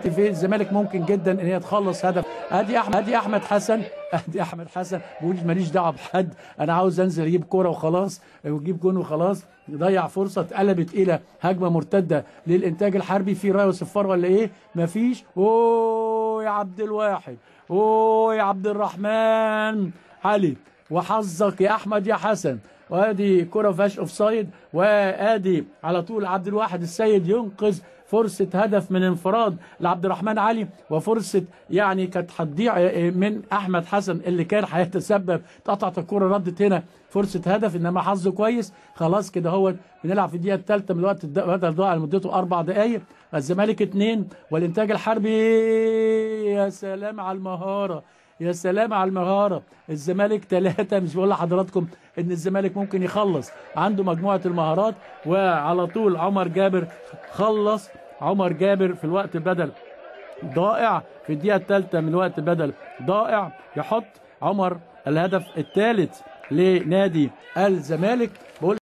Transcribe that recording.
في الزمالك ممكن جدا ان هي تخلص هدف. ادي احمد حسن بيقول ماليش دعوه بحد، انا عاوز انزل اجيب كوره وخلاص ويجيب جون وخلاص. ضيع فرصه اتقلبت الى هجمه مرتده للانتاج الحربي. في رايه وصفار ولا ايه؟ مفيش. اوه يا عبد الواحد، اوه يا عبد الرحمن علي، وحظك يا احمد يا حسن. وادي كره فيهاش اوفسايد، وادي على طول عبد الواحد السيد ينقذ فرصة هدف من انفراد لعبد الرحمن علي، وفرصة يعني كانت هتضيع من أحمد حسن اللي كان هيتسبب. اتقطعت الكرة، ردت هنا فرصة هدف، إنما حظه كويس. خلاص كده هو بنلعب في الدقيقة الثالثة من الوقت بدل ضاع لمدته 4 دقايق. الزمالك 2 والإنتاج الحربي. يا سلام على المهارة، يا سلام على المهارة. الزمالك 3. مش بقول لحضراتكم ان الزمالك ممكن يخلص، عنده مجموعة المهارات. وعلى طول عمر جابر خلص. عمر جابر في الوقت بدل ضائع، في الدقيقة الثالثة من الوقت بدل ضائع، يحط عمر الهدف الثالث لنادي الزمالك. بقول